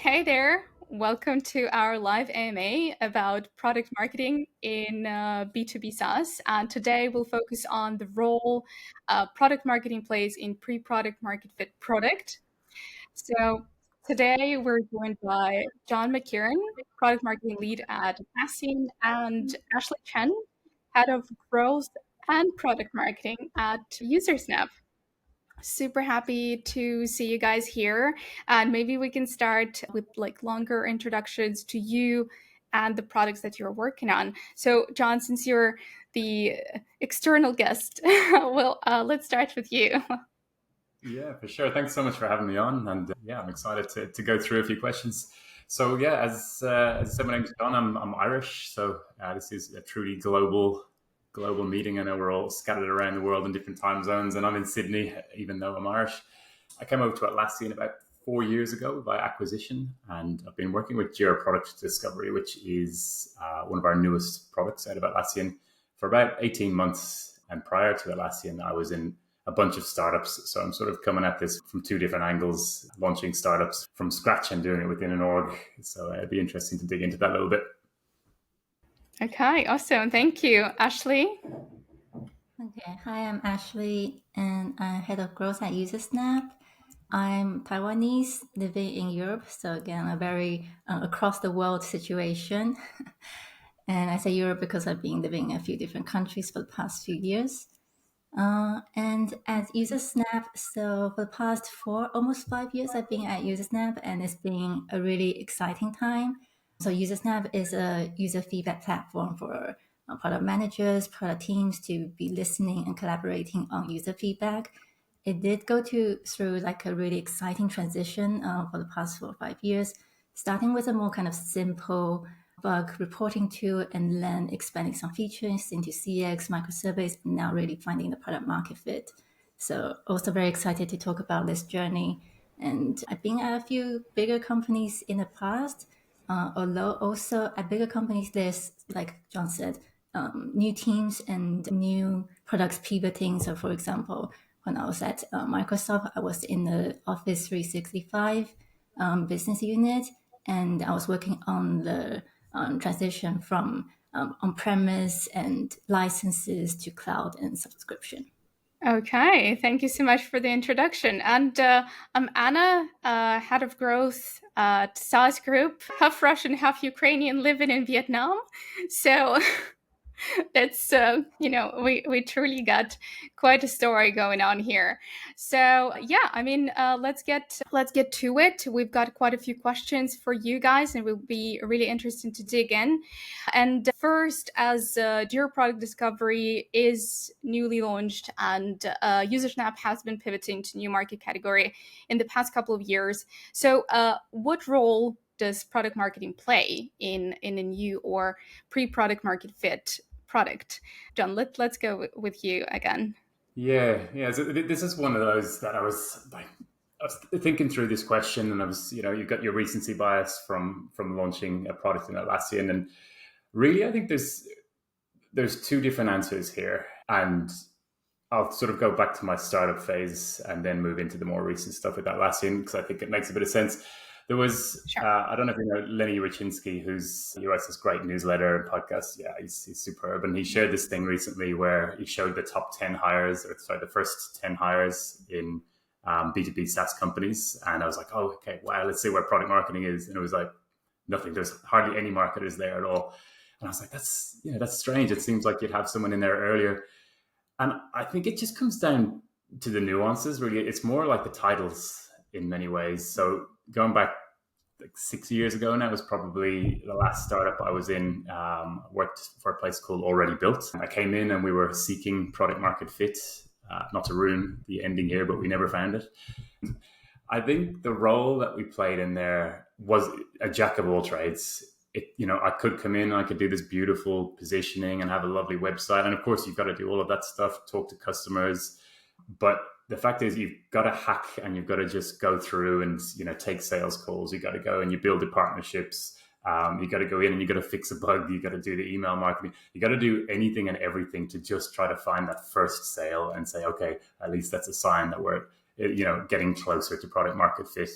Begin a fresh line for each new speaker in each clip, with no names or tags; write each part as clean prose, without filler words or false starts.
Hey there. Welcome to our live AMA about product marketing in B2B SaaS. And today we'll focus on the role product marketing plays in pre-product market fit product. So today we're joined by John McKiernan, product marketing lead at Atlassian, and Ashley Cheng, head of growth and product marketing at Usersnap. Super happy to see you guys here. And maybe we can start with like longer introductions to you and the products that you're working on. So, John, since you're the external guest, let's start with you.
Yeah, for sure. Thanks so much for having me on. And I'm excited to go through a few questions. So, as I said, my name is John. I'm Irish. So, this is a truly global meeting. I know we're all scattered around the world in different time zones, and I'm in Sydney, even though I'm Irish. I came over to Atlassian about 4 years ago by acquisition, and I've been working with Jira Product Discovery, which is one of our newest products out of Atlassian, for about 18 months. And prior to Atlassian, I was in a bunch of startups. So I'm sort of coming at this from two different angles, launching startups from scratch and doing it within an org. So it'd be interesting to dig into that a little bit.
Okay, awesome. Thank you. Ashley?
Okay, hi, I'm Ashley, and I'm head of growth at Usersnap. I'm Taiwanese living in Europe, so again, a very across the world situation. And I say Europe because I've been living in a few different countries for the past few years. And at Usersnap, so for the past almost 5 years, I've been at Usersnap, and it's been a really exciting time. So Usersnap is a user feedback platform for product managers, product teams to be listening and collaborating on user feedback. It did go through like a really exciting transition for the past 4 or 5 years, starting with a more kind of simple bug reporting tool, and then expanding some features into CX, microservice, and now really finding the product market fit. So also very excited to talk about this journey. And I've been at a few bigger companies in the past, although also at bigger companies, there's, like John said, new teams and new products pivoting. So for example, when I was at Microsoft, I was in the Office 365 business unit, and I was working on the transition from on-premise and licenses to cloud and subscription.
Okay, thank you so much for the introduction. And I'm Anna, head of growth at saas.group, half Russian, half Ukrainian, living in Vietnam. So that's we truly got quite a story going on here. So let's get to it. We've got quite a few questions for you guys, and it will be really interesting to dig in. And first, as Jira Product Discovery is newly launched, and Usersnap has been pivoting to new market category in the past couple of years. So what role does product marketing play in a new or pre-product market fit product? John, let's go with you again.
Yeah. So this is one of those that I was thinking through this question, and I was, you've got your recency bias from launching a product in Atlassian, and really, I think there's two different answers here, and I'll sort of go back to my startup phase and then move into the more recent stuff with Atlassian, because I think it makes a bit of sense. There was,
Sure.
I don't know if you know Lenny Rachinsky, he writes this great newsletter and podcast. Yeah, he's superb. And he shared this thing recently where he showed the top 10 hires, the first 10 hires in B2B SaaS companies. And I was like, oh, okay, wow, let's see where product marketing is. And it was like, nothing. There's hardly any marketers there at all. And I was like, that's strange. It seems like you'd have someone in there earlier. And I think it just comes down to the nuances, really. It's more like the titles in many ways. So going back like 6 years ago now was probably the last startup I was in. Worked for a place called Already Built. I came in and we were seeking product market fit, not to ruin the ending here, but we never found it. I think the role that we played in there was a jack of all trades. I could come in, I could do this beautiful positioning and have a lovely website. And of course, you've got to do all of that stuff, talk to customers. But the fact is, you've got to hack, and you've got to just go through and, take sales calls. You got to go and you build the partnerships. You got to go in and you got to fix a bug. You got to do the email marketing. You got to do anything and everything to just try to find that first sale and say, okay, at least that's a sign that we're, getting closer to product market fit.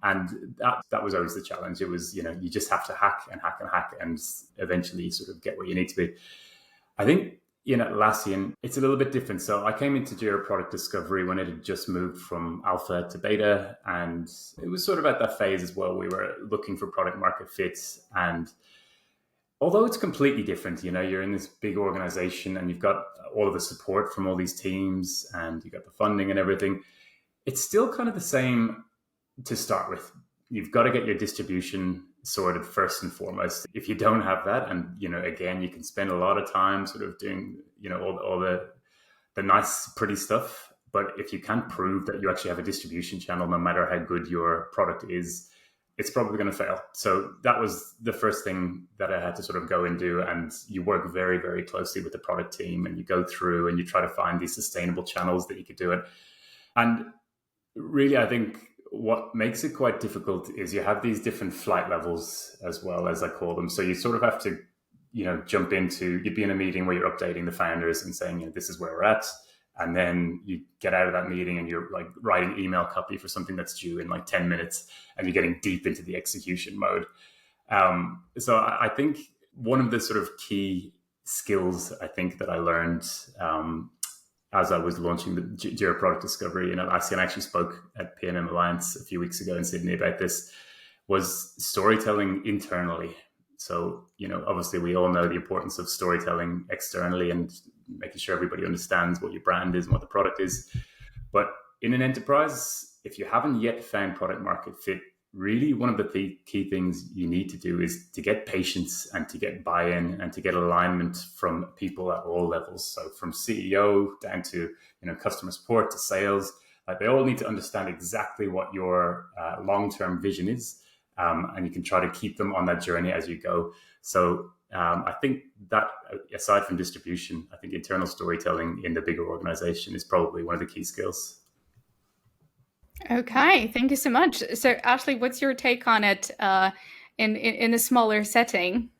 And that was always the challenge. It was, you just have to hack and hack and hack and eventually sort of get where you need to be. I think in Atlassian, it's a little bit different. So I came into Jira Product Discovery when it had just moved from alpha to beta. And it was sort of at that phase as well. We were looking for product market fits. And although it's completely different, you're in this big organization and you've got all of the support from all these teams and you've got the funding and everything, it's still kind of the same to start with. You've got to get your distribution sorted first and foremost. If you don't have that, and again, you can spend a lot of time sort of doing all the nice pretty stuff, but if you can't prove that you actually have a distribution channel, no matter how good your product is, it's probably going to fail. So that was the first thing that I had to sort of go and do. And you work very, very closely with the product team, and you go through and you try to find these sustainable channels that you could do it. And really, I think what makes it quite difficult is you have these different flight levels, as well, as I call them. So you sort of have to, jump into, you'd be in a meeting where you're updating the founders and saying, this is where we're at. And then you get out of that meeting and you're like writing email copy for something that's due in like 10 minutes and you're getting deep into the execution mode. So I think one of the sort of key skills I think that I learned as I was launching the Jira Product Discovery in Atlassian, I actually spoke at P&M Alliance a few weeks ago in Sydney about this, was storytelling internally. So, obviously we all know the importance of storytelling externally and making sure everybody understands what your brand is and what the product is. But in an enterprise, if you haven't yet found product market fit, really one of the key things you need to do is to get patience and to get buy-in and to get alignment from people at all levels. So from CEO down to customer support to sales, they all need to understand exactly what your long-term vision is, and you can try to keep them on that journey as you go. So I think that aside from distribution, I think internal storytelling in the bigger organization is probably one of the key skills.
Okay, thank you so much. So, Ashley, what's your take on it in a smaller setting?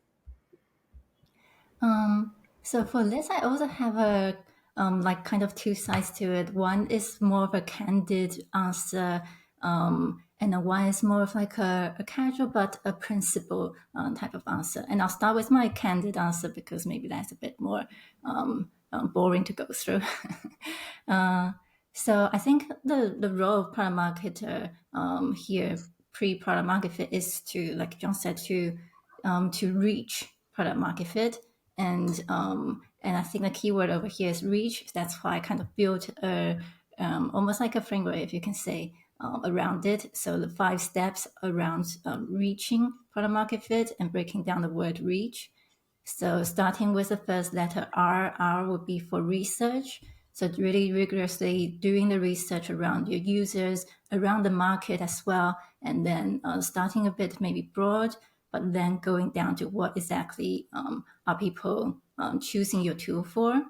So for this, I also have a kind of two sides to it. One is more of a candid answer, and one is more of like a casual but a principle type of answer. And I'll start with my candid answer because maybe that's a bit more boring to go through. So I think the role of product marketer here, pre-product market fit, is to, like John said, to reach product market fit. And I think the keyword over here is reach. That's why I kind of built almost like a framework, if you can say, around it. So the 5 steps around reaching product market fit and breaking down the word reach. So starting with the first letter R would be for research. So really rigorously doing the research around your users, around the market as well, and then starting a bit maybe broad, but then going down to what exactly are people choosing your tool for.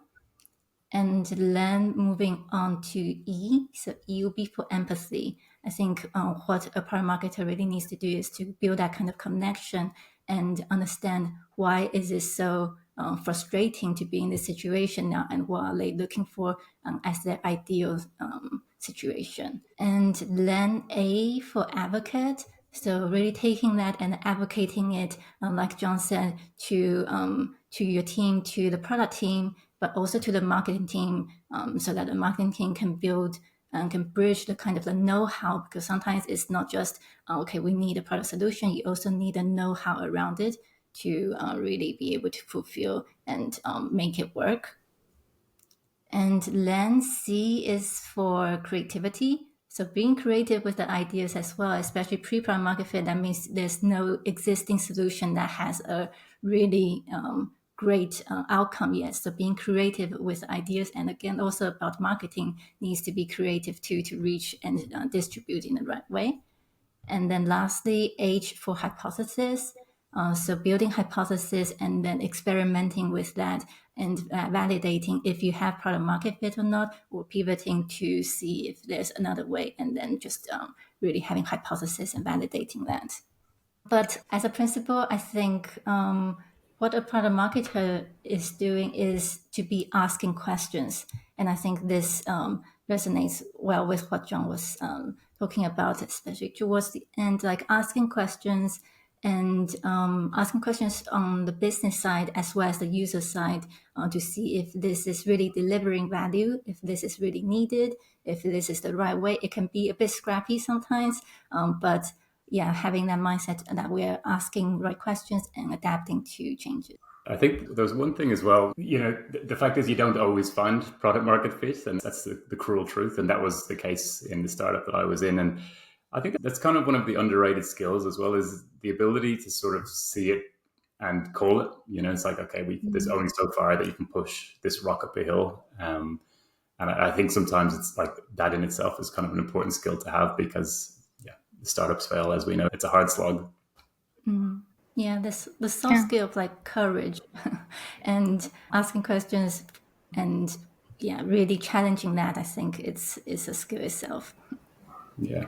And then moving on to E. So E will be for empathy. I think what a product marketer really needs to do is to build that kind of connection and understand why is it so frustrating to be in this situation now, and what are they looking for as their ideal situation. And then A for advocate. So really taking that and advocating it, like John said, to your team, to the product team, but also to the marketing team, so that the marketing team can build and can bridge the kind of the know-how, because sometimes it's not just, okay, we need a product solution. You also need a know-how around it to really be able to fulfill and make it work. And then C is for creativity. So being creative with the ideas as well, especially pre-product market fit, that means there's no existing solution that has a really great outcome yet. So being creative with ideas, and again, also about marketing, needs to be creative too, to reach and distribute in the right way. And then lastly, H for hypothesis. So building hypothesis and then experimenting with that and validating if you have product market fit or not, or pivoting to see if there's another way, and then just really having hypothesis and validating that. But as a principle, I think what a product marketer is doing is to be asking questions. And I think this resonates well with what John was talking about, especially towards the end, like asking questions and asking questions on the business side as well as the user side to see if this is really delivering value, if this is really needed, if this is the right way. It can be a bit scrappy sometimes, but yeah, having that mindset that we're asking right questions and adapting to changes.
I think there's one thing as well, the fact is you don't always find product market fit, and that's the cruel truth. And that was the case in the startup that I was in. And I think that's kind of one of the underrated skills, as well as the ability to sort of see it and call it. It's like, okay, there's only so far that you can push this rock up a hill. And I think sometimes it's like that in itself is kind of an important skill to have, because the startups fail, as we know. It's a hard slog.
Yeah, the soft skill of like courage and asking questions and really challenging that. I think it's a skill itself.
Yeah.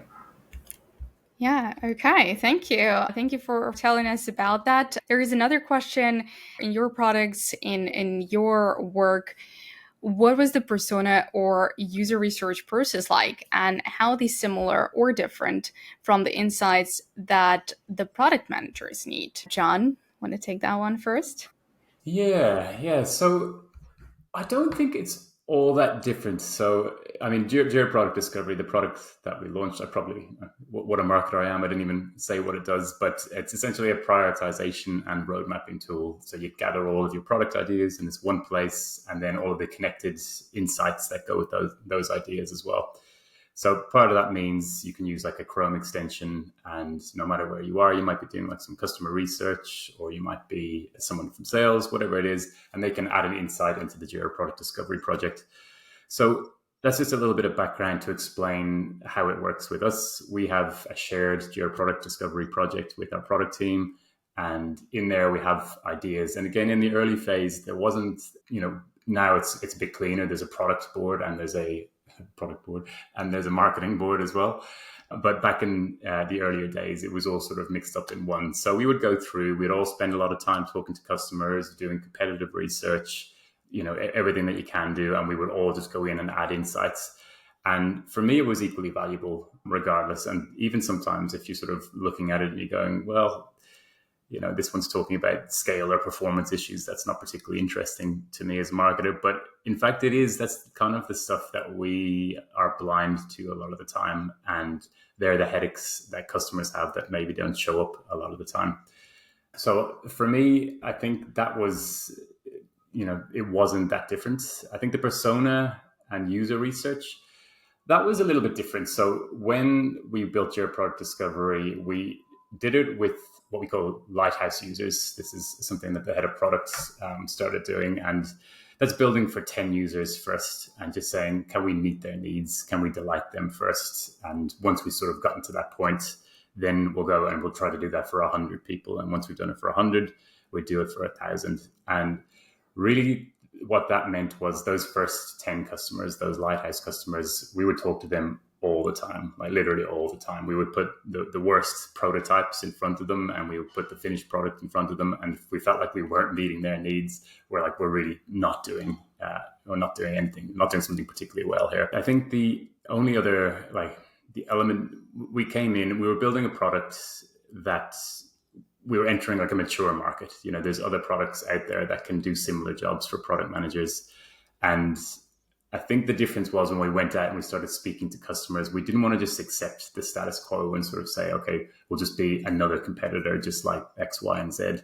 Yeah, okay. Thank you. Thank you for telling us about that. There is another question in your products, in your work. What was the persona or user research process like, and how are they similar or different from the insights that the product managers need? John, want to take that one first?
Yeah. So I don't think it's all that different. So, I mean, Jira Product Discovery, the product that we launched, what a marketer I am, I didn't even say what it does, but it's essentially a prioritization and road mapping tool. So you gather all of your product ideas in this one place, and then all of the connected insights that go with those ideas as well. So part of that means you can use like a Chrome extension, and no matter where you are, you might be doing like some customer research, or you might be someone from sales, whatever it is, and they can add an insight into the Jira Product Discovery project. So that's just a little bit of background to explain how it works with us. We have a shared Jira Product Discovery project with our product team, and in there we have ideas. And again, in the early phase, there wasn't, now it's a bit cleaner. There's a product board and there's a marketing board as well. But back in the earlier days, it was all sort of mixed up in one. So we would go through, we'd all spend a lot of time talking to customers, doing competitive research, everything that you can do. And we would all just go in and add insights. And for me, it was equally valuable regardless. And even sometimes if you're sort of looking at it and you're going, well, this one's talking about scale or performance issues. That's not particularly interesting to me as a marketer, but in fact it is. That's kind of the stuff that we are blind to a lot of the time. And they're the headaches that customers have that maybe don't show up a lot of the time. So for me, I think that was, it wasn't that different. I think the persona and user research, that was a little bit different. So when we built Jira Product Discovery, we did it with what we call lighthouse users. This is something that the head of products started doing, and that's building for 10 users first and just saying, can we meet their needs? Can we delight them first? And once we sort of gotten to that point, then we'll go and we'll try to do that for 100 people. And once we've done it for 100, we do it for 1,000. And really what that meant was those first 10 customers, those lighthouse customers, we would talk to them all the time, like literally all the time. We would put the worst prototypes in front of them, and we would put the finished product in front of them. And if we felt like we weren't meeting their needs, we're really not doing anything, not doing something particularly well here. I think the only other the element, we came in, we were building a product that we were entering like a mature market. There's other products out there that can do similar jobs for product managers. And I think the difference was when we went out and we started speaking to customers, we didn't want to just accept the status quo and sort of say, okay, we'll just be another competitor just like X, Y, and Z.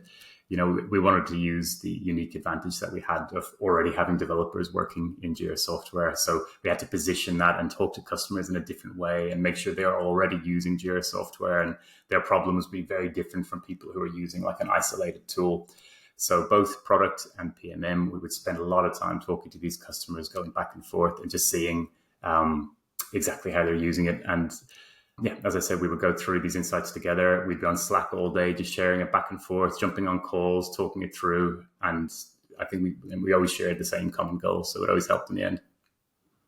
We wanted to use the unique advantage that we had of already having developers working in Jira software. So we had to position that and talk to customers in a different way and make sure they're already using Jira software, and their problems be very different from people who are using like an isolated tool. So both product and PMM, we would spend a lot of time talking to these customers, going back and forth and just seeing exactly how they're using it. And yeah, as I said, we would go through these insights together. We'd be on Slack all day, just sharing it back and forth, jumping on calls, talking it through. And I think we always shared the same common goal. So it always helped in the end.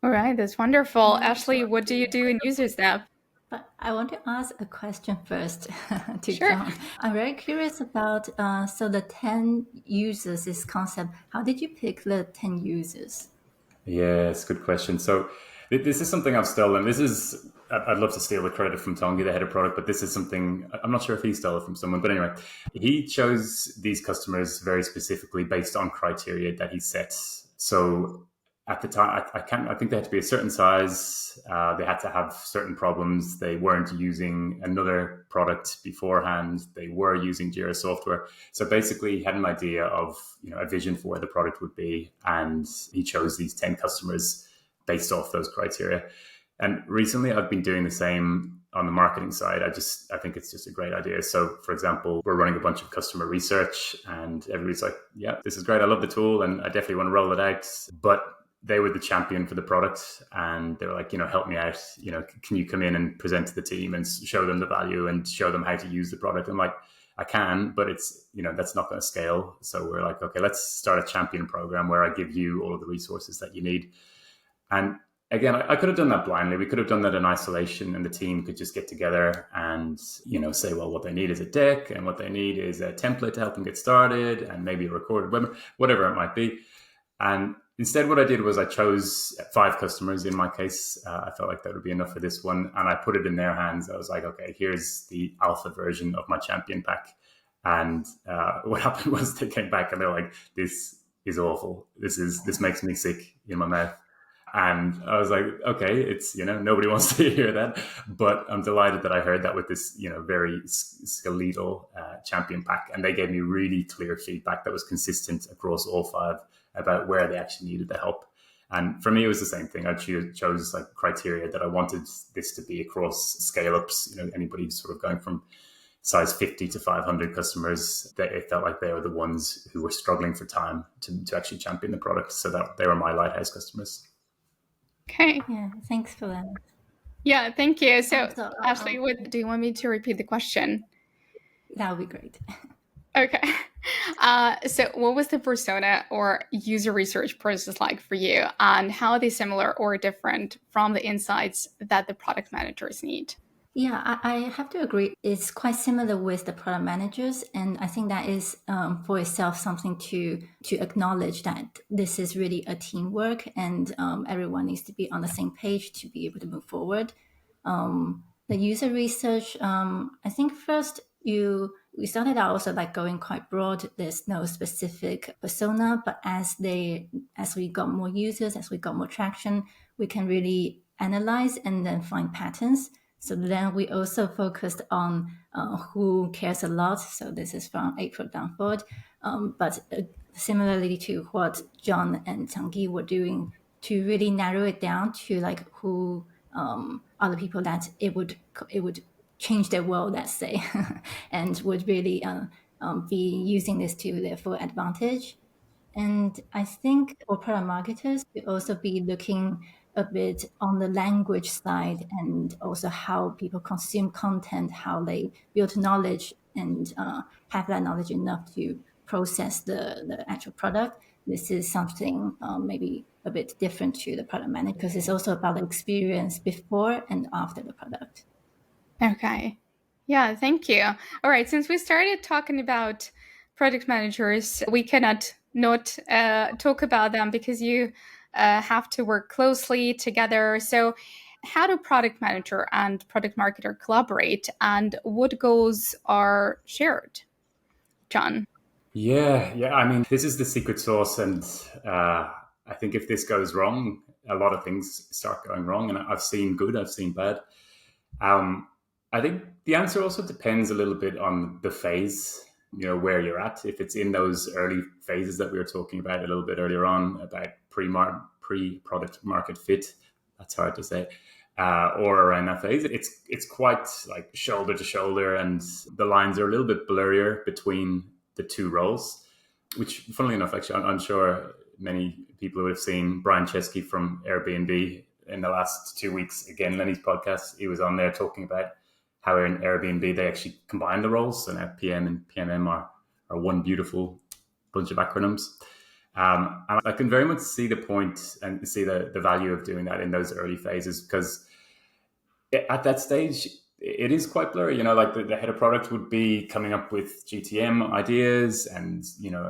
All right, that's wonderful. Ashley, what do you do in Usersnap?
But I want to ask a question first to
Sure.
John. I'm very curious about, so the 10 users, this concept, how did you pick the 10 users?
Yeah, it's a good question. So This is something I've stolen. I'd love to steal the credit from Tongi, the head of product, but this is something, I'm not sure if he stole it from someone, but anyway, he chose these customers very specifically based on criteria that he sets. So at the time, I think they had to be a certain size. They had to have certain problems. They weren't using another product beforehand. They were using Jira software. So basically, he had an idea of, a vision for where the product would be, and he chose these 10 customers based off those criteria. And recently, I've been doing the same on the marketing side. I think it's just a great idea. So, for example, we're running a bunch of customer research, and everybody's like, "Yeah, this is great. I love the tool, and I definitely want to roll it out." But they were the champion for the product, and they were like, help me out. Can you come in and present to the team and show them the value and show them how to use the product? I'm like, I can, but it's, that's not going to scale. So we're like, okay, let's start a champion program where I give you all of the resources that you need. And again, I could have done that blindly. We could have done that in isolation, and the team could just get together and, say, well, what they need is a deck, and what they need is a template to help them get started, and maybe a recorded webinar, whatever it might be. And instead, what I did was I chose 5 customers. In my case, I felt like that would be enough for this one, and I put it in their hands. I was like, okay, here's the alpha version of my champion pack. And what happened was they came back and they're like, this is awful. This makes me sick in my mouth. And I was like, okay, it's, nobody wants to hear that, but I'm delighted that I heard that with this, very skeletal champion pack. And they gave me really clear feedback that was consistent across all 5 about where they actually needed the help. And for me, it was the same thing. I chose like criteria that I wanted this to be across scale ups, anybody sort of going from size 50 to 500 customers, that it felt like they were the ones who were struggling for time to actually champion the product. So that they were my lighthouse customers.
Okay.
Yeah, thanks for that.
Yeah, thank you. So, Ashley, do you want me to repeat the question?
That would be great.
Okay. So what was the persona or user research process like for you, and how are they similar or different from the insights that the product managers need?
Yeah, I have to agree. It's quite similar with the product managers. And I think that is for itself something to acknowledge that this is really a teamwork, and everyone needs to be on the same page to be able to move forward. The user research, I think first we started out also like going quite broad. There's no specific persona, but as we got more users, as we got more traction, we can really analyze and then find patterns. So then we also focused on who cares a lot. So this is from April down forward. But similarly to what John and Tongi were doing, to really narrow it down to like who are the people that it would change their world, let's say, and would really be using this to their full advantage. And I think for product marketers, we also be looking a bit on the language side, and also how people consume content, how they build knowledge and have that knowledge enough to process the actual product. This is something maybe a bit different to the product manager, because it's also about the experience before and after the product.
Okay. Yeah, thank you. All right, since we started talking about product managers, we cannot not talk about them, because you have to work closely together. So how do product manager and product marketer collaborate, and what goals are shared? John?
Yeah. I mean, this is the secret sauce. And I think if this goes wrong, a lot of things start going wrong. And I've seen good, I've seen bad. I think the answer also depends a little bit on the phase, where you're at. If it's in those early phases that we were talking about a little bit earlier on, about pre-product market fit, that's hard to say, or around that phase, it's quite like shoulder to shoulder, and the lines are a little bit blurrier between the two roles, which, funnily enough, actually, I'm sure many people would have seen Brian Chesky from Airbnb in the last 2 weeks. Again, Lenny's podcast, he was on there talking about how in Airbnb they actually combine the roles. So now PM and PMM are one beautiful bunch of acronyms. And I can very much see the point and see the value of doing that in those early phases, because at that stage, it is quite blurry. Like the head of product would be coming up with GTM ideas and,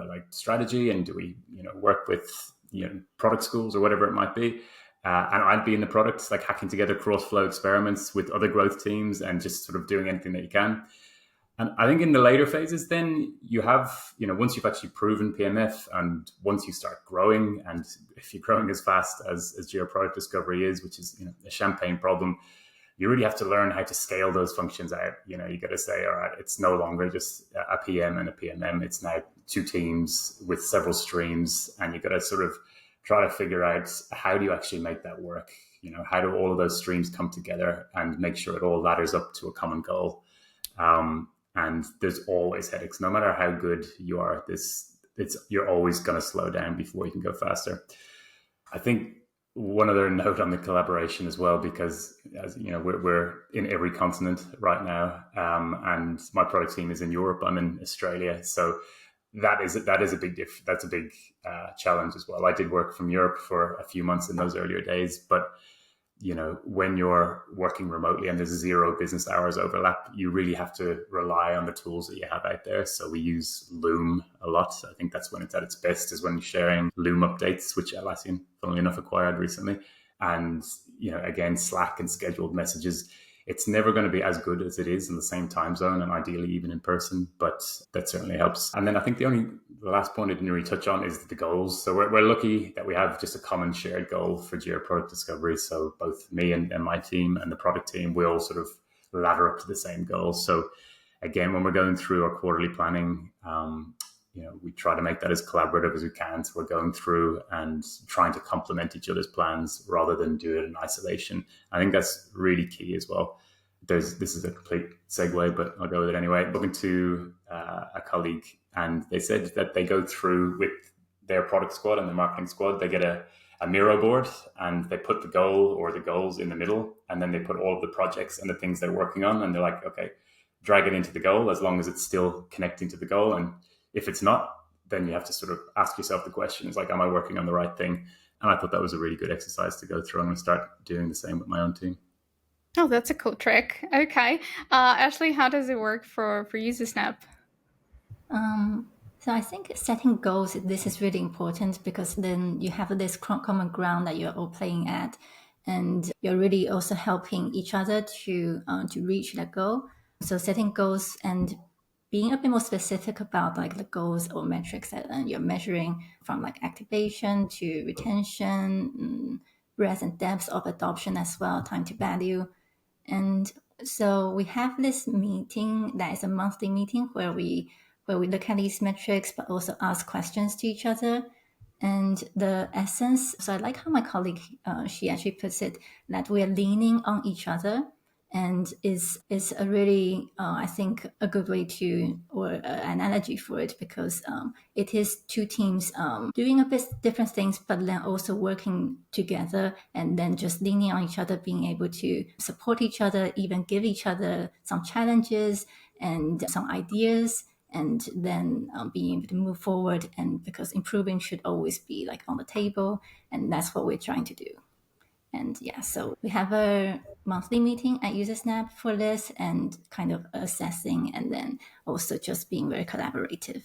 like strategy, and do we, work with, product schools or whatever it might be. And I'd be in the product, like hacking together cross-flow experiments with other growth teams and just sort of doing anything that you can. And I think in the later phases, then you have, once you've actually proven PMF and once you start growing, and if you're growing as fast as Jira Product Discovery is, which is a champagne problem, you really have to learn how to scale those functions out. You got to say, all right, it's no longer just a PM and a PMM. It's now two teams with several streams, and you got to sort of try to figure out how do you actually make that work? How do all of those streams come together and make sure it all ladders up to a common goal? And there's always headaches. No matter how good you are, you're always going to slow down before you can go faster. I think one other note on the collaboration as well, because as you know, we're in every continent right now, and my product team is in Europe. I'm in Australia, so that is a big that's a big challenge as well. I did work from Europe for a few months in those earlier days, but when you're working remotely and there's 0 business hours overlap, you really have to rely on the tools that you have out there. So we use Loom a lot. I think that's when it's at its best, is when sharing Loom updates, which Atlassian, funnily enough, acquired recently. And, again, Slack and scheduled messages. It's never going to be as good as it is in the same time zone, and ideally even in person, but that certainly helps. And then I think the last point I didn't really touch on is the goals. So we're lucky that we have just a common shared goal for Jira Product Discovery. So both me and my team and the product team, we all sort of ladder up to the same goals. So again, when we're going through our quarterly planning, we try to make that as collaborative as we can. So we're going through and trying to complement each other's plans rather than do it in isolation. I think that's really key as well. This is a complete segue, but I'll go with it anyway. Talking to a colleague, and they said that they go through with their product squad and the marketing squad, they get a Miro board and they put the goal or the goals in the middle, and then they put all of the projects and the things they're working on, and they're like, okay, drag it into the goal as long as it's still connecting to the goal. And if it's not, then you have to sort of ask yourself the question, is like, am I working on the right thing? And I thought that was a really good exercise to go through. I'm going to start doing the same with my own team.
Oh, that's a cool trick. Okay. Ashley, how does it work for Usersnap?
So I think setting goals, this is really important, because then you have this common ground that you're all playing at, and you're really also helping each other to reach that goal. So setting goals and being a bit more specific about like the goals or metrics that you're measuring, from like activation to retention, breadth and depth of adoption as well, time to value. And so we have this meeting that is a monthly meeting where we look at these metrics, but also ask questions to each other. And the essence, so I like how my colleague, she actually puts it, that we're leaning on each other, and is a really, I think, a good way to, or an analogy for it, because it is two teams doing a bit different things, but then also working together, and then just leaning on each other, being able to support each other, even give each other some challenges and some ideas, and then being able to move forward. And because improving should always be like on the table, and that's what we're trying to do. And yeah, so we have a monthly meeting at Usersnap for this, and kind of assessing, and then also just being very collaborative.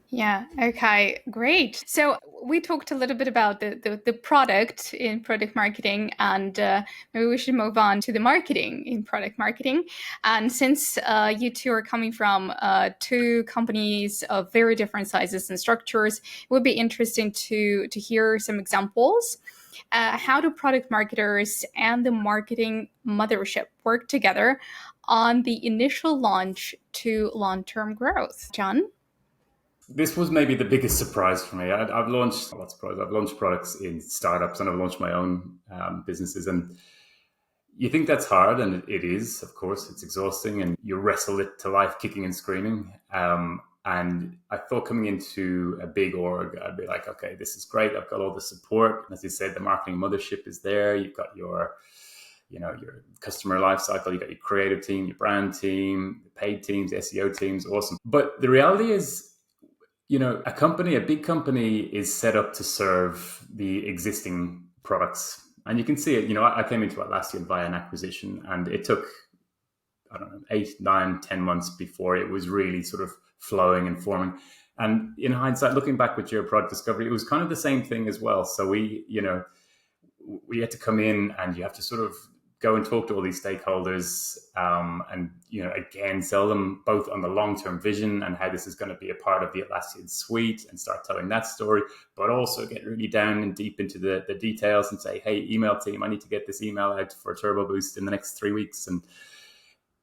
Yeah. Okay, great. So we talked a little bit about the product in product marketing, and maybe we should move on to the marketing in product marketing. And since you two are coming from two companies of very different sizes and structures, it would be interesting to hear some examples. How do product marketers and the marketing mothership work together on the initial launch to long-term growth? John?
This was maybe the biggest surprise for me. I've launched products in startups, and I've launched my own businesses. And you think that's hard, and it is, of course. It's exhausting, and you wrestle it to life, kicking and screaming. And I thought coming into a big org, I'd be like, okay, this is great. I've got all the support. As you said, the marketing mothership is there. You've got your customer lifecycle. You've got your creative team, your brand team, the paid teams, SEO teams. Awesome. But the reality is, a big company is set up to serve the existing products. And you can see it. I came into Atlassian via an acquisition, and it took, 8, 9, 10 months before it was really sort of flowing and forming. And in hindsight, looking back with Jira Product Discovery, it was kind of the same thing as well. So we we had to come in and you have to sort of go and talk to all these stakeholders and, again, sell them both on the long-term vision and how this is going to be a part of the Atlassian suite and start telling that story, but also get really down and deep into the details and say, hey, email team, I need to get this email out for Turbo Boost in the next 3 weeks. And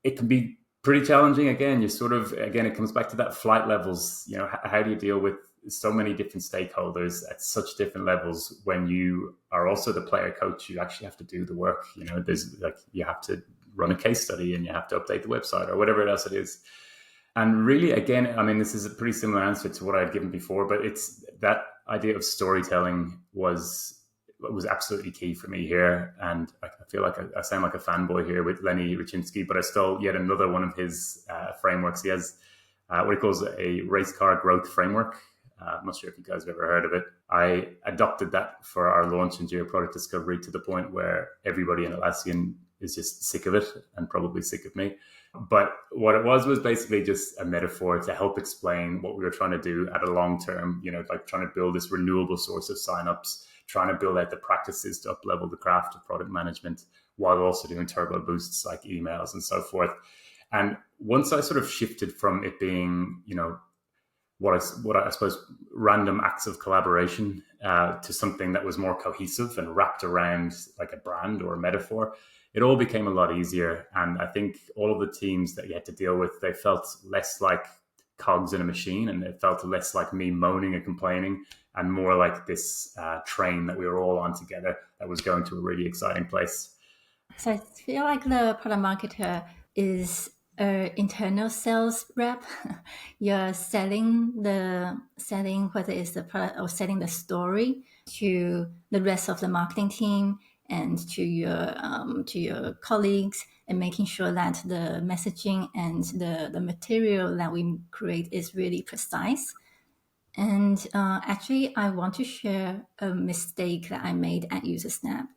it can be pretty challenging. Again, it comes back to that flight levels. How do you deal with so many different stakeholders at such different levels when you are also the player coach? You actually have to do the work. There's you have to run a case study and you have to update the website or whatever else it is. And really, again, I mean, this is a pretty similar answer to what I've given before, but it's that idea of storytelling was absolutely key for me here. And I feel like I sound like a fanboy here with Lenny Ryczynski, but I stole yet another one of his frameworks. He has what he calls a race car growth framework. I'm not sure if you guys have ever heard of it. I adopted that for our launch in Jira Product Discovery to the point where everybody in Atlassian is just sick of it and probably sick of me. But what it was basically just a metaphor to help explain what we were trying to do at a long term, like trying to build this renewable source of signups, trying to build out the practices to up-level the craft of product management while also doing turbo boosts like emails and so forth. And once I sort of shifted from it being, what I suppose random acts of collaboration to something that was more cohesive and wrapped around like a brand or a metaphor, it all became a lot easier. And I think all of the teams that you had to deal with, they felt less like cogs in a machine, and it felt less like me moaning and complaining and more like this train that we were all on together that was going to a really exciting place.
So I feel like the product marketer is an internal sales rep. You're selling whether it's the product or selling the story to the rest of the marketing team and to your colleagues, and making sure that the messaging and the material that we create is really precise. And actually, I want to share a mistake that I made at Usersnap.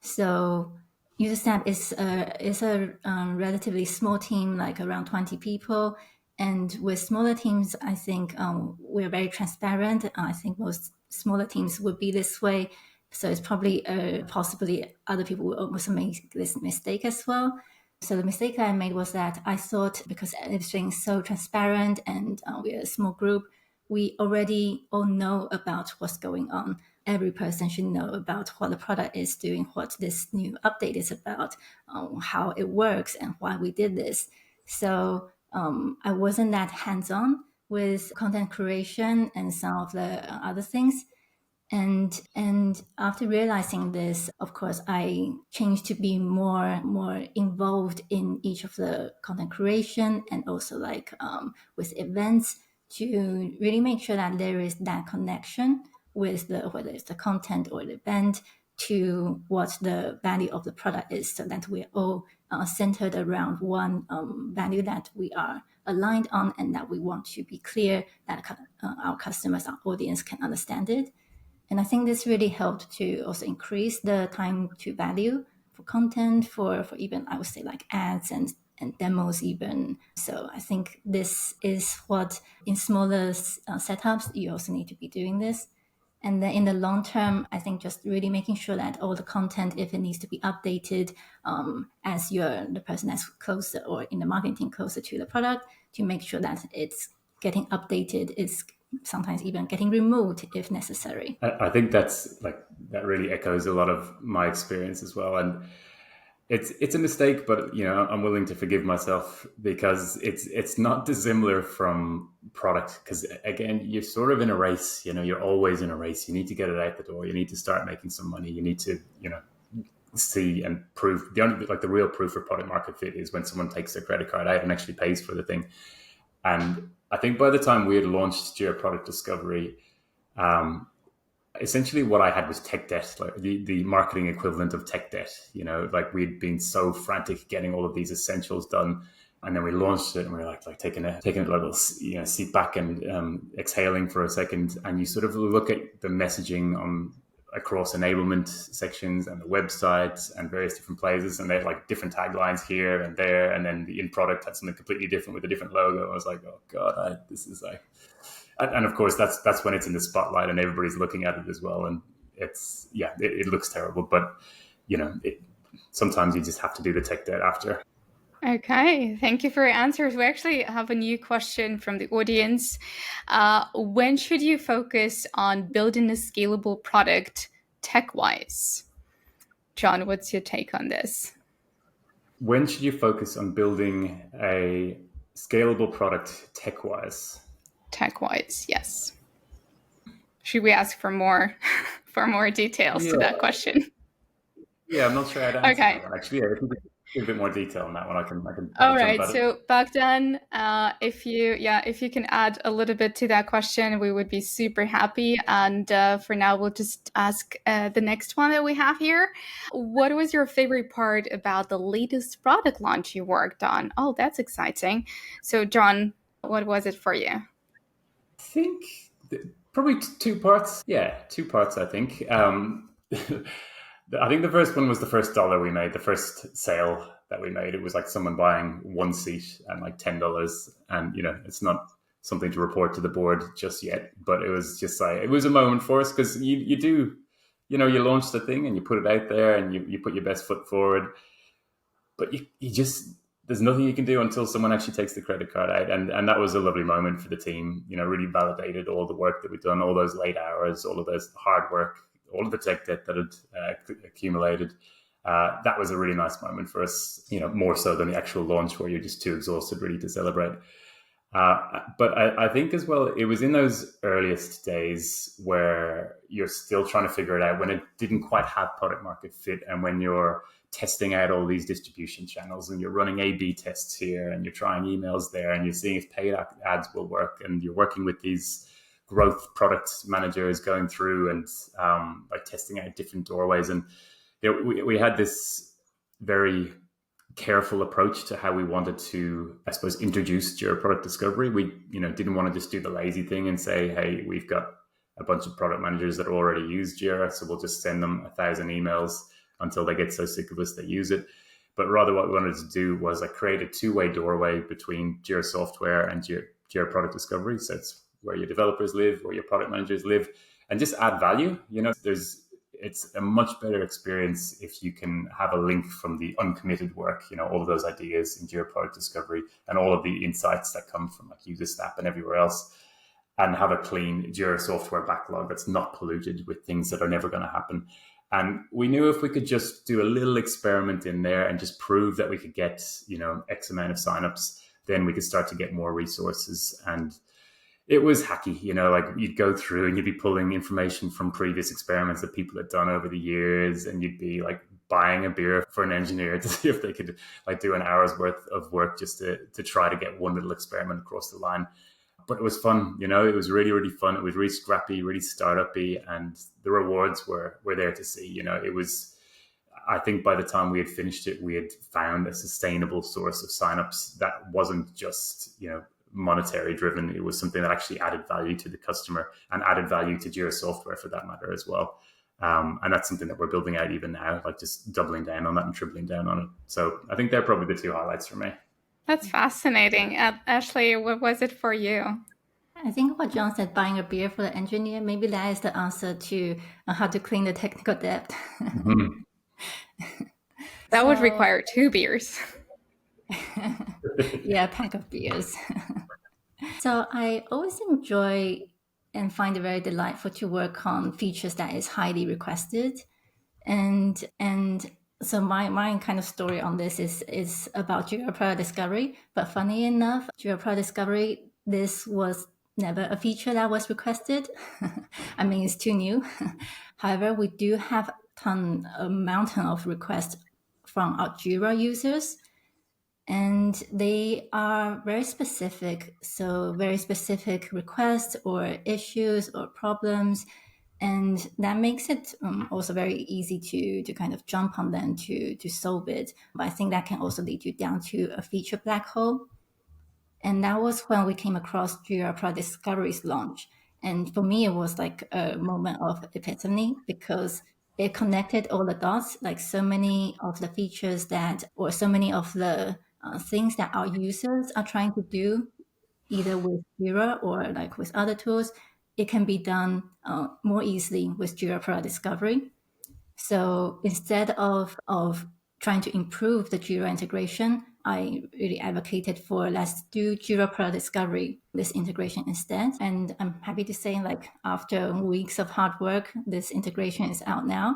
So Usersnap is a relatively small team, like around 20 people. And with smaller teams, I think we're very transparent. I think most smaller teams would be this way. So it's probably possibly other people will also make this mistake as well. So the mistake that I made was that I thought because everything's so transparent and we're a small group, we already all know about what's going on. Every person should know about what the product is doing, what this new update is about, how it works, and why we did this. So I wasn't that hands-on with content creation and some of the other things. And after realizing this, of course, I changed to be more involved in each of the content creation and also with events to really make sure that there is that connection with whether it's the content or the event to what the value of the product is, so that we're all centered around one value that we are aligned on and that we want to be clear that our customers, our audience can understand it. And I think this really helped to also increase the time to value for content, for even, I would say, like ads and demos even. So I think this is what in smaller setups, you also need to be doing this. And then in the long term, I think just really making sure that all the content, if it needs to be updated, as you're the person that's closer or in the marketing team closer to the product, to make sure that it's getting updated, it's sometimes even getting removed if necessary.
I think that really echoes a lot of my experience as well. And it's a mistake, but I'm willing to forgive myself because it's not dissimilar from product. Because again, you're sort of in a race. You're always in a race. You need to get it out the door. You need to start making some money. You need to see and prove. The real proof for product market fit is when someone takes their credit card out and actually pays for the thing. And I think by the time we had launched Jira Product Discovery, essentially what I had was tech debt, like the marketing equivalent of tech debt. We'd been so frantic getting all of these essentials done, and then we launched it, and we were like taking a little seat back and exhaling for a second, and you sort of look at the messaging across enablement sections and the websites and various different places, and they had like different taglines here and there, and then the in product had something completely different with a different logo. I was like, oh god, this is like, and of course that's when it's in the spotlight and everybody's looking at it as well. And it looks terrible, but sometimes you just have to do the tech debt after.
Okay, thank you for your answers. We actually have a new question from the audience. When should you focus on building a scalable product tech-wise? John, what's your take on this?
When should you focus on building a scalable product tech-wise?
Tech-wise, yes. Should we ask for more details to that question?
Yeah, I'm not sure how to answer
Okay.
that one. Actually, if you could give a bit more detail on that one, I can
All
jump
right.
at it.
So back then, if you can add a little bit to that question, we would be super happy. And for now, we'll just ask the next one that we have here. What was your favorite part about the latest product launch you worked on? Oh, that's exciting. So, John, what was it for you?
I think probably two parts. Yeah, two parts, I think. I think the first one was the first dollar we made, the first sale that we made. It was like someone buying one seat at like $10. And, it's not something to report to the board just yet, but it was just like, it was a moment for us because you do, you launch the thing and you put it out there and you put your best foot forward, but you just, there's nothing you can do until someone actually takes the credit card out. And that was a lovely moment for the team, really validated all the work that we've done, all those late hours, all of those hard work, all of the tech debt that had accumulated. That was a really nice moment for us, more so than the actual launch where you're just too exhausted really to celebrate. But I think as well, it was in those earliest days where you're still trying to figure it out, when it didn't quite have product market fit, and when you're testing out all these distribution channels and you're running A/B tests here and you're trying emails there and you're seeing if paid ads will work, and you're working with these growth product managers going through and like testing out different doorways. And we had this very careful approach to how we wanted to, I suppose, introduce Jira product discovery. We didn't want to just do the lazy thing and say, hey, we've got a bunch of product managers that already use Jira, so we'll just send them 1,000 emails until they get so sick of us they use it. But rather what we wanted to do was create a two-way doorway between Jira software and Jira product discovery. So it's where your developers live, where your product managers live, and just add value. It's a much better experience if you can have a link from the uncommitted work, all of those ideas in Jira product discovery and all of the insights that come from Usersnap and everywhere else, and have a clean Jira software backlog that's not polluted with things that are never going to happen. And we knew if we could just do a little experiment in there and just prove that we could get, X amount of signups, then we could start to get more resources. And it was hacky, you'd go through and you'd be pulling information from previous experiments that people had done over the years, and you'd be buying a beer for an engineer to see if they could do an hour's worth of work just to try to get one little experiment across the line. But it was fun, it was really, really fun. It was really scrappy, really startup-y, and the rewards were there to see. It was, I think by the time we had finished it, we had found a sustainable source of signups that wasn't just, monetary driven. It was something that actually added value to the customer and added value to Jira software for that matter as well. And that's something that we're building out even now, just doubling down on that and tripling down on it. So I think they're probably the two highlights for me.
That's fascinating. Ashley, what was it for you?
I think what John said, buying a beer for the engineer, maybe that is the answer to how to clean the technical debt.
Mm-hmm.
That would require 2 beers.
Yeah, a pack of beers. So I always enjoy and find it very delightful to work on features that is highly requested. And so my kind of story on this is about Jira Product Discovery. But funny enough, Jira Product Discovery, this was never a feature that was requested. I mean, it's too new. However, we do have a mountain of requests from our Jira users. And they are very specific. So very specific requests or issues or problems. And that makes it also very easy to kind of jump on them to solve it. But I think that can also lead you down to a feature black hole. And that was when we came across Jira Product Discovery's launch. And for me, it was like a moment of epiphany because it connected all the dots, so many of the features or so many of the things that our users are trying to do, either with Jira or with other tools, it can be done more easily with Jira Product Discovery. So instead of trying to improve the Jira integration, I really advocated for let's do Jira Product Discovery, this integration instead. And I'm happy to say, like, after weeks of hard work, this integration is out now.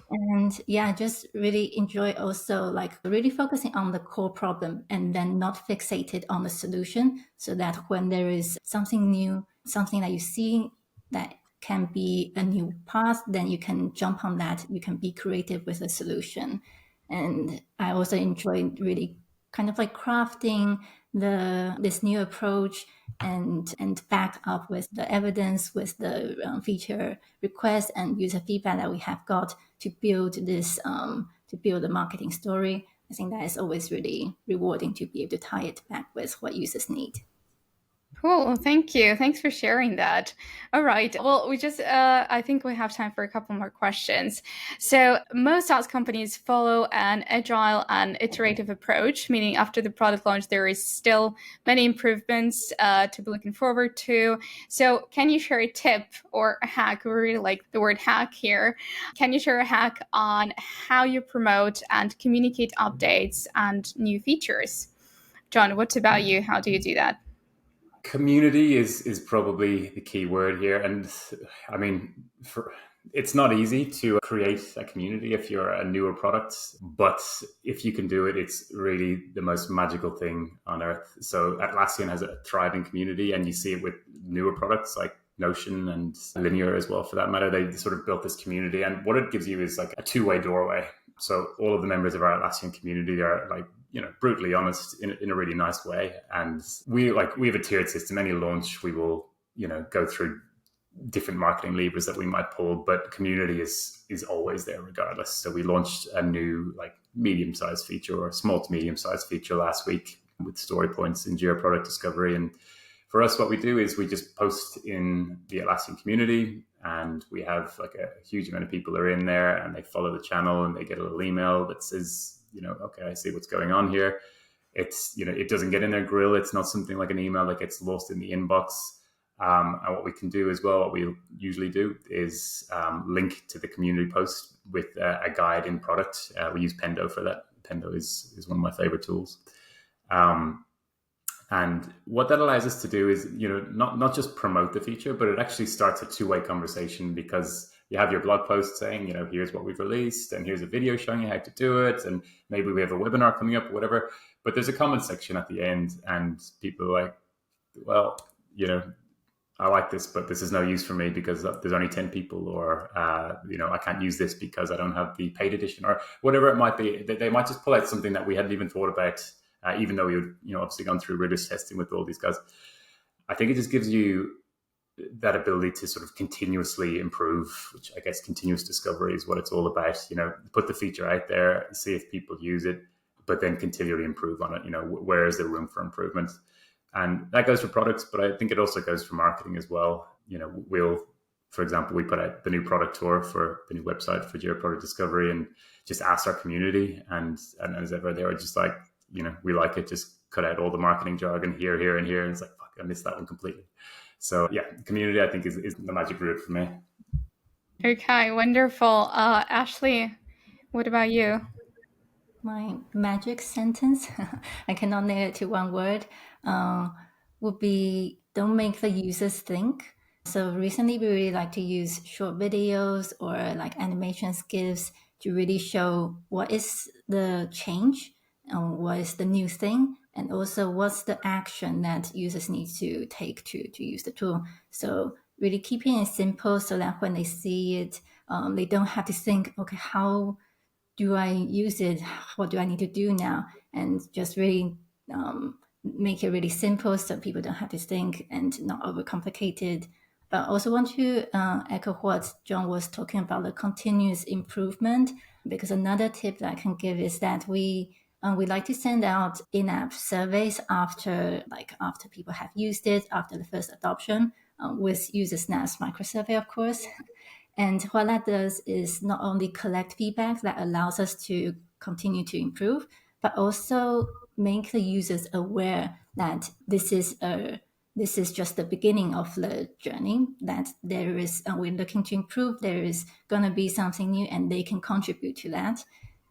And yeah, just really enjoy also like really focusing on the core problem and then not fixated on the solution, so that when there is something new, something that you see that can be a new path, then you can jump on that. You can be creative with a solution. And I also enjoy really kind of like crafting this new approach and back up with the evidence, with the feature requests and user feedback that we have got to build this to build a marketing story. I think that is always really rewarding to be able to tie it back with what users need.
Cool. Thank you. Thanks for sharing that. All right. Well, I think we have time for a couple more questions. So most SaaS companies follow an agile and iterative approach, meaning after the product launch, there is still many improvements to be looking forward to. So can you share a tip or a hack? We really like the word hack here. Can you share a hack on how you promote and communicate updates and new features? John, what about you? How do you do that?
Community is probably the key word here. And I mean, it's not easy to create a community if you're a newer product, but if you can do it, it's really the most magical thing on earth. So Atlassian has a thriving community, and you see it with newer products like Notion and Linear as well, for that matter. They sort of built this community, and what it gives you is like a two-way doorway. So all of the members of our Atlassian community are like, brutally honest in a really nice way. And we have a tiered system. Any launch, we will, go through different marketing levers that we might pull, but community is always there regardless. So we launched a new like medium-sized feature, or small to medium-sized feature, last week with story points in Jira Product Discovery. And for us, what we do is we just post in the Atlassian community, and we have like a huge amount of people are in there, and they follow the channel, and they get a little email that says, okay, I see what's going on here. It's, it doesn't get in their grill. It's not something like an email that gets lost in the inbox. And what we can do as well, what we usually do is link to the community post with a guide in product. We use Pendo for that. Pendo is one of my favorite tools. And what that allows us to do is, not just promote the feature, but it actually starts a two-way conversation, because you have your blog post saying, here's what we've released, and here's a video showing you how to do it, and maybe we have a webinar coming up or whatever. But there's a comment section at the end, and people are like, well, I like this, but this is no use for me because there's only 10 people, or, I can't use this because I don't have the paid edition, or whatever it might be. They might just pull out something that we hadn't even thought about, even though we had, obviously gone through rigorous testing with all these guys. I think it just gives you that ability to sort of continuously improve, which I guess continuous discovery is what it's all about. Put the feature out there, see if people use it, but then continually improve on it. Where is there room for improvement? And that goes for products, but I think it also goes for marketing as well. For example, we put out the new product tour for the new website for Jira Product Discovery, and just asked our community, and as ever, they were just like, we like it, just cut out all the marketing jargon here, and here. And it's like, fuck, I missed that one completely. So yeah, community, I think, is the magic route for me.
Okay, wonderful. Ashley, what about you?
My magic sentence, I cannot nail it to one word, would be don't make the users think. So recently we really like to use short videos or like animation GIFs to really show what is the change, what is the new thing, and also what's the action that users need to take to use the tool. So really keeping it simple so that when they see it, they don't have to think, okay, how do I use it? What do I need to do now? And just really make it really simple so people don't have to think and not overcomplicated. But I also want to echo what John was talking about, the continuous improvement, because another tip that I can give is that we like to send out in-app surveys after people have used it, after the first adoption, with Usersnap's microsurvey, of course. And what that does is not only collect feedback that allows us to continue to improve, but also make the users aware that this is a this is just the beginning of the journey, that there is, we're looking to improve, there is going to be something new, and they can contribute to that.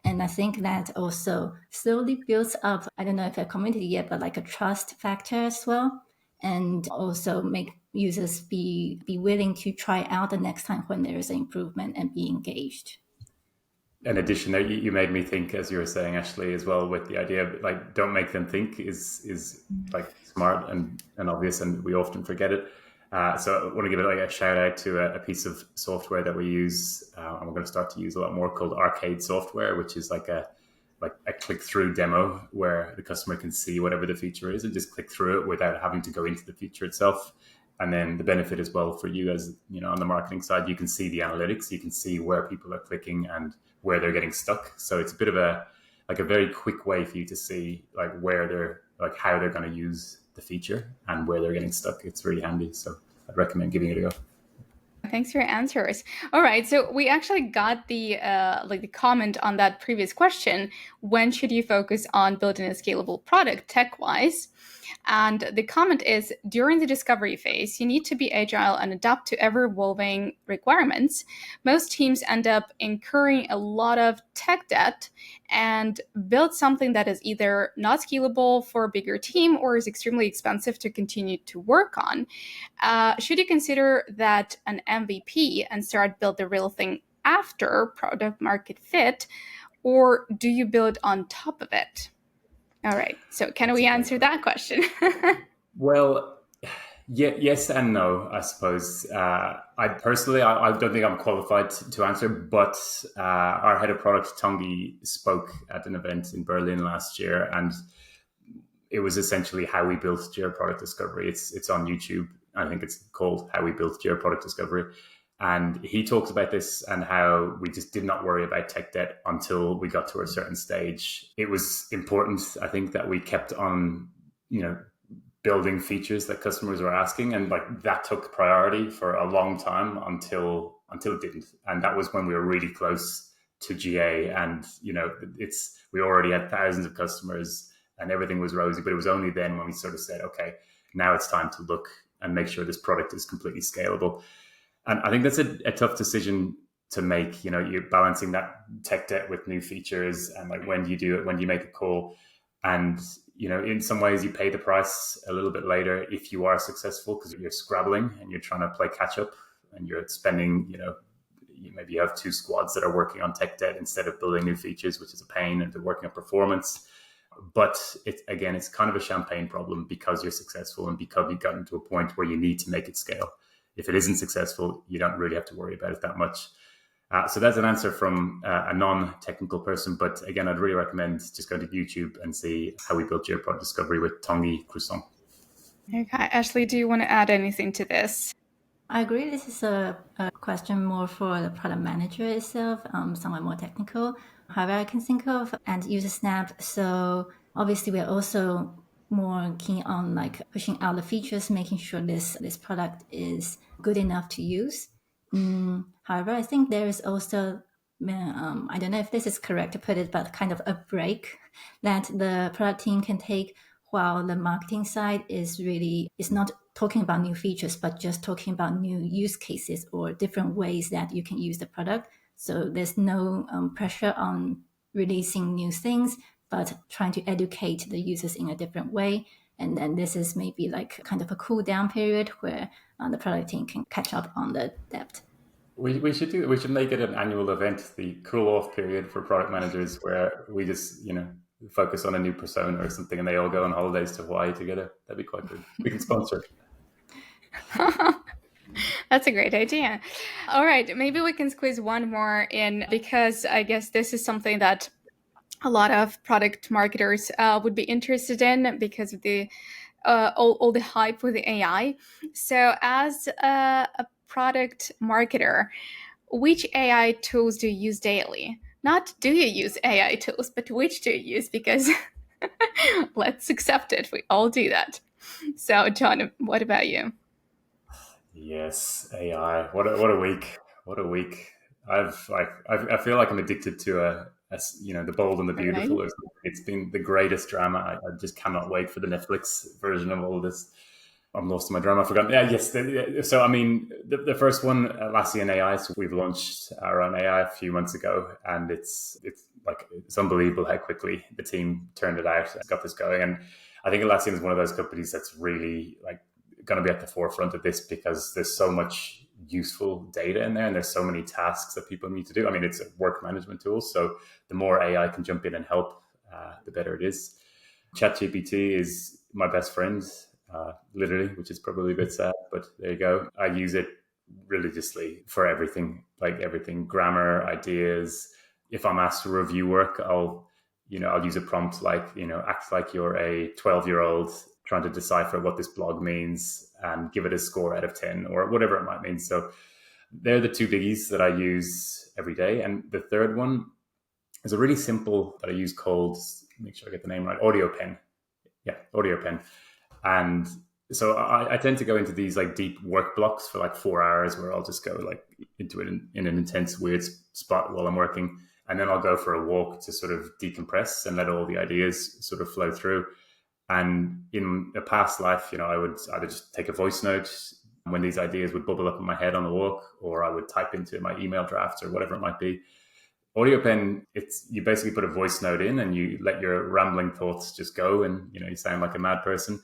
And I think that also slowly builds up, I don't know if a community yet, but like a trust factor as well. And also make users be willing to try out the next time when there is an improvement and be engaged.
In addition, there you made me think, as you were saying, Ashley, as well, with the idea of like, don't make them think is like smart and obvious, and we often forget it. So I want to give it like a shout out to a piece of software that we use, and we're going to start to use a lot more, called Arcade Software, which is like a click-through demo where the customer can see whatever the feature is and just click through it without having to go into the feature itself. And then the benefit as well for you, as you know, on the marketing side, you can see the analytics, you can see where people are clicking and where they're getting stuck. So it's a bit of a very quick way for you to see like where they're, like how they're going to use the feature and where they're getting stuck. It's really handy. So I'd recommend giving it a go.
Thanks for your answers. All right, so we actually got the the comment on that previous question. When should you focus on building a scalable product tech-wise? And the comment is, during the discovery phase, you need to be agile and adapt to ever-evolving requirements. Most teams end up incurring a lot of tech debt and build something that is either not scalable for a bigger team or is extremely expensive to continue to work on. Should you consider that an MVP and start build the real thing after product market fit, or do you build on top of it? All right, so can we answer that question?
Well, yeah, yes and no, I suppose. I personally, I don't think I'm qualified to answer, but our head of product, Tongi, spoke at an event in Berlin last year, and it was essentially how we built Jira Product Discovery. It's on YouTube. I think it's called How We Built Jira Product Discovery. And he talks about this and how we just did not worry about tech debt until we got to a certain stage. It was important, I think, that we kept on, building features that customers were asking, and like that took priority for a long time until it didn't. And that was when we were really close to GA, and we already had thousands of customers and everything was rosy. But it was only then when we sort of said, okay, now it's time to look and make sure this product is completely scalable. And I think that's a tough decision to make. You're balancing that tech debt with new features, and like, when do you do it? When do you make a call? And in some ways you pay the price a little bit later if you are successful, because you're scrabbling and you're trying to play catch up, and you're spending, maybe you have two squads that are working on tech debt instead of building new features, which is a pain, and they're working on performance. But it's kind of a champagne problem because you're successful and because you've gotten to a point where you need to make it scale. If it isn't successful, you don't really have to worry about it that much. So that's an answer from a non-technical person. But again, I'd really recommend just going to YouTube and see How We Built Jira Product Discovery with Tongi Croissant.
Okay, Ashley, do you want to add anything to this?
I agree. This is a question more for the product manager itself, somewhat more technical. However, I can think of and Usersnap. So obviously, we're also more keen on like pushing out the features, making sure this product is good enough to use. However, I think there is also, I don't know if this is correct to put it, but kind of a break that the product team can take while the marketing side is not talking about new features, but just talking about new use cases or different ways that you can use the product. So there's no pressure on releasing new things, but trying to educate the users in a different way. And then this is maybe like kind of a cool down period where the product team can catch up on the debt.
We should make it an annual event, the cool off period for product managers, where we just, focus on a new persona or something, and they all go on holidays to Hawaii together. That'd be quite good. We can sponsor it.
That's a great idea. All right, maybe we can squeeze one more in, because I guess this is something that a lot of product marketers would be interested in because of the all the hype with the AI. So as a product marketer, which AI tools do you use daily? Not do you use AI tools, but which do you use? Because let's accept it, we all do that. So John, what about you?
Yes, AI. What a week! What a week! I feel like I'm addicted to the Bold and the Beautiful. Right. It's been the greatest drama. I just cannot wait for the Netflix version of all of this. I'm lost in my drum. I forgot. Yeah, yes. So, I mean, the first one, Atlassian AI. So we've launched our own AI a few months ago, and it's unbelievable how quickly the team turned it out and got this going. And I think Atlassian is one of those companies that's really like going to be at the forefront of this, because there's so much useful data in there, and there's so many tasks that people need to do. I mean, it's a work management tool, so the more AI can jump in and help, the better it is. ChatGPT is my best friend, literally, which is probably a bit sad, but there you go. I use it religiously for everything, like everything, grammar, ideas. If I'm asked to review work, I'll use a prompt like, act like you're a 12-year-old trying to decipher what this blog means and give it a score out of 10 or whatever it might mean. So they're the two biggies that I use every day. And the third one is a really simple that I use called, make sure I get the name right, Audio Pen. Yeah, Audio Pen. And so I tend to go into these like deep work blocks for like 4 hours, where I'll just go like into it in an intense, weird spot while I'm working. And then I'll go for a walk to sort of decompress and let all the ideas sort of flow through. And in a past life, I would either just take a voice note when these ideas would bubble up in my head on the walk, or I would type into my email drafts or whatever it might be. Audio Pen, you basically put a voice note in and you let your rambling thoughts just go, and you sound like a mad person.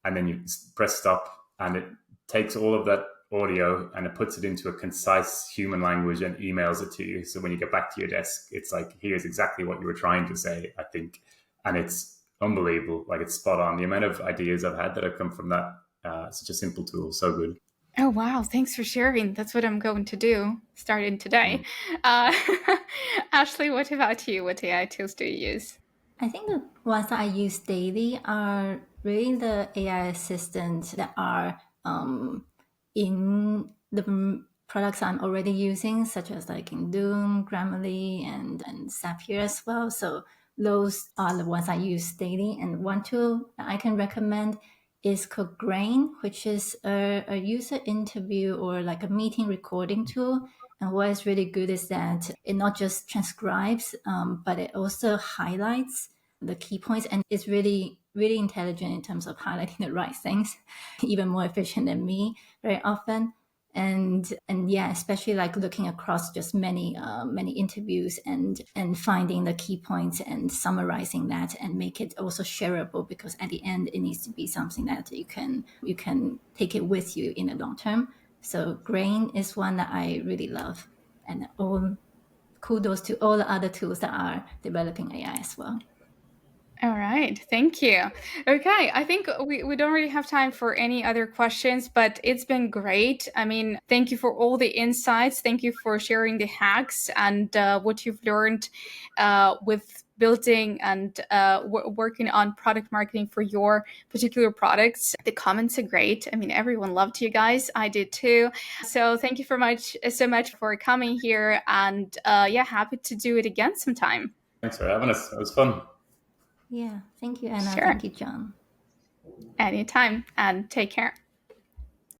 And then you press stop, and it takes all of that audio and it puts it into a concise human language and emails it to you. So when you get back to your desk, it's like, here's exactly what you were trying to say, I think. And it's unbelievable. Like, it's spot on. The amount of ideas I've had that have come from that, such a simple tool, so good.
Oh, wow. Thanks for sharing. That's what I'm going to do starting today. Ashley, what about you? What AI tools do you use?
I think the ones that I use daily are really the AI assistants that are in the products I'm already using, such as like in Doom, Grammarly, and Zapier as well. So those are the ones I use daily. And one tool that I can recommend is called Grain, which is a user interview or like a meeting recording tool. And what is really good is that it not just transcribes, but it also highlights the key points, and it's really, really intelligent in terms of highlighting the right things, even more efficient than me very often. And yeah, especially like looking across just many interviews and finding the key points and summarizing that and make it also shareable, because at the end it needs to be something that you can take it with you in the long term. So Grain is one that I really love, and all kudos to all the other tools that are developing AI as well.
All right. Thank you. Okay. I think we don't really have time for any other questions, but it's been great. I mean, thank you for all the insights. Thank you for sharing the hacks and what you've learned with building and working on product marketing for your particular products. The comments are great. I mean, everyone loved you guys. I did too. So thank you so much for coming here. And yeah, happy to do it again sometime.
Thanks for having us. It was fun.
Yeah, thank you, Anna.
Sure.
Thank you, John.
Anytime, and take care.